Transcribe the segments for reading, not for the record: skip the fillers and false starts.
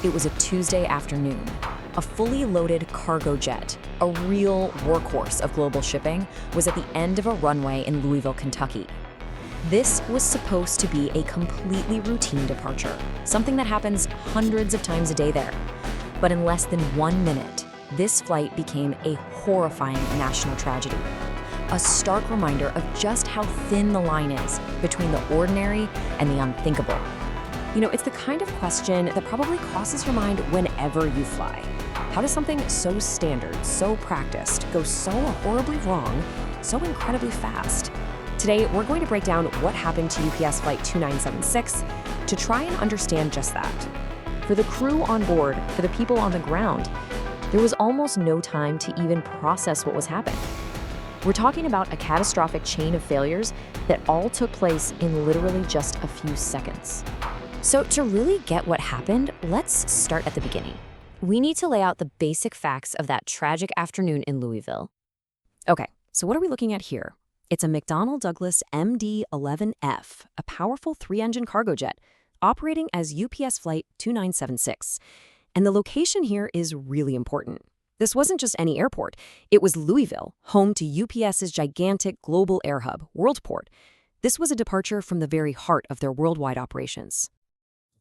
It was a Tuesday afternoon. A fully loaded cargo jet, a real workhorse of global shipping, was at the end of a runway in Louisville, Kentucky. This was supposed to be a completely routine departure, something that happens hundreds of times a day there. But in less than 1 minute, this flight became a horrifying national tragedy. A stark reminder of just how thin the line is between the ordinary and the unthinkable. You know, it's the kind of question that probably crosses your mind whenever you fly. How does something so standard, so practiced, go so horribly wrong, so incredibly fast? Today, we're going to break down what happened to UPS Flight 2976 to try and understand just that. For the crew on board, for the people on the ground, there was almost no time to even process what was happening. We're talking about a catastrophic chain of failures that all took place in literally just a few seconds. So to really get what happened, let's start at the beginning. We need to lay out the basic facts of that tragic afternoon in Louisville. Okay, so what are we looking at here? It's a McDonnell Douglas MD-11F, a powerful 3-engine cargo jet, operating as UPS Flight 2976. And the location here is really important. This wasn't just any airport. It was Louisville, home to UPS's gigantic global air hub, Worldport. This was a departure from the very heart of their worldwide operations.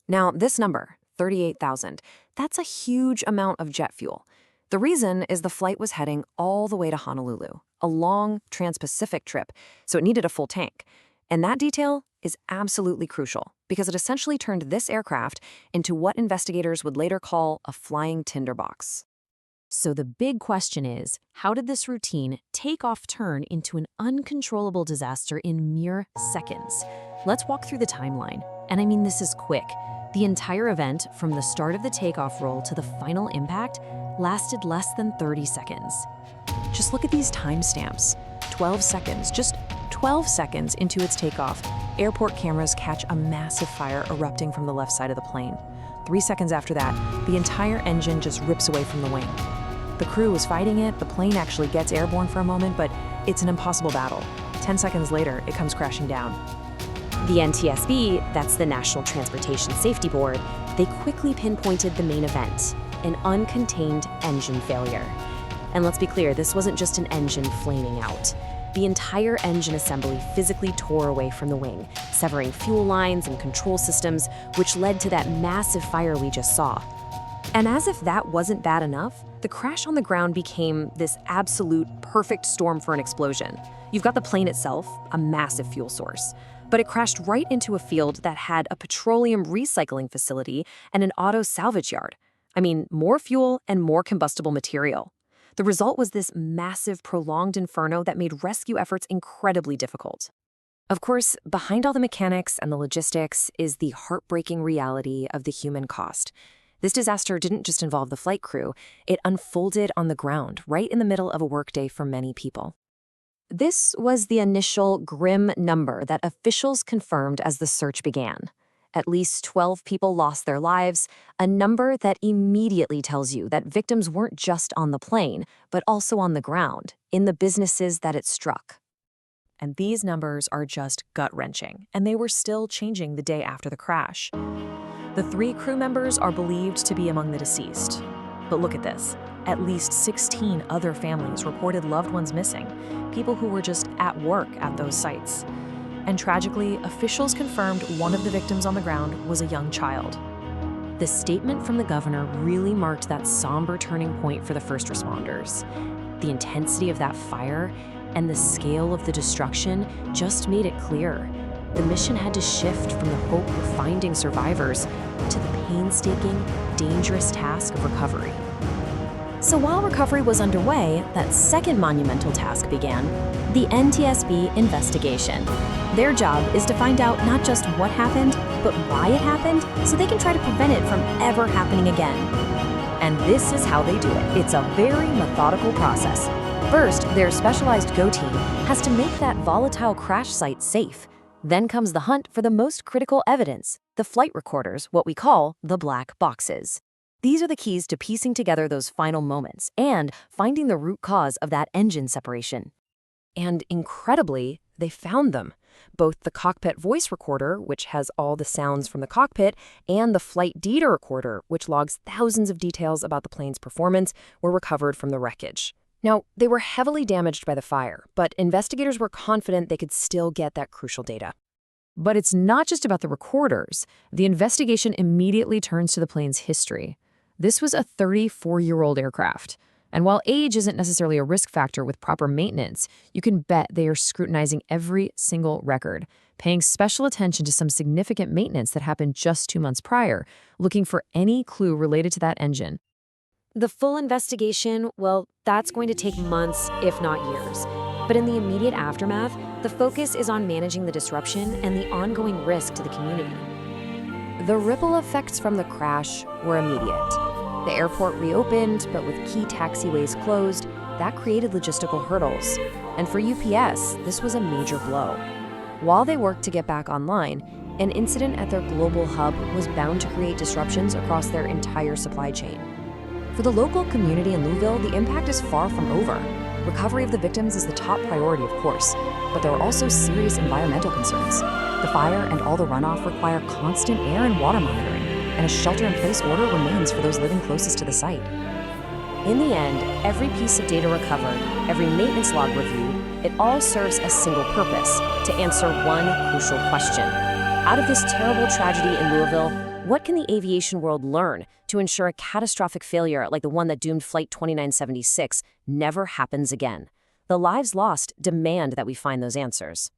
Now, this number, 38,000, that's a huge amount of jet fuel. The reason is the flight was heading all the way to Honolulu, a long trans-Pacific trip, so it needed a full tank. And that detail is absolutely crucial because it essentially turned this aircraft into what investigators would later call a flying tinderbox. So the big question is, how did this routine takeoff turn into an uncontrollable disaster in mere seconds? Let's walk through the timeline. And I mean, this is quick. The entire event, from the start of the takeoff roll to the final impact, lasted less than 30 seconds. Just look at these timestamps. 12 seconds, just 12 seconds into its takeoff, airport cameras catch a massive fire erupting from the left side of the plane. 3 seconds after that, the entire engine just rips away from the wing. The crew is fighting it, the plane actually gets airborne for a moment, but it's an impossible battle. 10 seconds later, it comes crashing down. The NTSB, that's the National Transportation Safety Board, they quickly pinpointed the main event, an uncontained engine failure. And let's be clear, this wasn't just an engine flaming out. The entire engine assembly physically tore away from the wing, severing fuel lines and control systems, which led to that massive fire we just saw. And as if that wasn't bad enough, the crash on the ground became this absolute perfect storm for an explosion. You've got the plane itself, a massive fuel source, but it crashed right into a field that had a petroleum recycling facility and an auto salvage yard. I mean, more fuel and more combustible material. The result was this massive, prolonged inferno that made rescue efforts incredibly difficult. Of course, behind all the mechanics and the logistics is the heartbreaking reality of the human cost. This disaster didn't just involve the flight crew, it unfolded on the ground, right in the middle of a workday for many people. This was the initial grim number that officials confirmed as the search began. At least 12 people lost their lives, a number that immediately tells you that victims weren't just on the plane, but also on the ground, in the businesses that it struck. And these numbers are just gut-wrenching, and they were still changing the day after the crash. The 3 crew members are believed to be among the deceased. But look at this. At least 16 other families reported loved ones missing, people who were just at work at those sites. And tragically, officials confirmed one of the victims on the ground was a young child. The statement from the governor really marked that somber turning point for the first responders. The intensity of that fire and the scale of the destruction just made it clear. The mission had to shift from the hope of finding survivors to the painstaking, dangerous task of recovery. So while recovery was underway, that second monumental task began, the NTSB investigation. Their job is to find out not just what happened, but why it happened, so they can try to prevent it from ever happening again. And this is how they do it. It's a very methodical process. First, their specialized GO team has to make that volatile crash site safe. Then comes the hunt for the most critical evidence, the flight recorders, what we call the black boxes. These are the keys to piecing together those final moments and finding the root cause of that engine separation. And incredibly, they found them. Both the cockpit voice recorder, which has all the sounds from the cockpit, and the flight data recorder, which logs thousands of details about the plane's performance, were recovered from the wreckage. Now, they were heavily damaged by the fire, but investigators were confident they could still get that crucial data. But it's not just about the recorders. The investigation immediately turns to the plane's history. This was a 34-year-old aircraft. And while age isn't necessarily a risk factor with proper maintenance, you can bet they are scrutinizing every single record, paying special attention to some significant maintenance that happened just 2 months prior, looking for any clue related to that engine. The full investigation, well, that's going to take months, if not years. But in the immediate aftermath, the focus is on managing the disruption and the ongoing risk to the community. The ripple effects from the crash were immediate. The airport reopened, but with key taxiways closed, that created logistical hurdles. And for UPS, this was a major blow. While they worked to get back online, an incident at their global hub was bound to create disruptions across their entire supply chain. For the local community in Louisville, the impact is far from over. Recovery of the victims is the top priority, of course, but there are also serious environmental concerns. The fire and all the runoff require constant air and water monitoring, and a shelter-in-place order remains for those living closest to the site. In the end, every piece of data recovered, every maintenance log reviewed, it all serves a single purpose: to answer one crucial question. Out of this terrible tragedy in Louisville, what can the aviation world learn to ensure a catastrophic failure like the one that doomed Flight 2976 never happens again? The lives lost demand that we find those answers.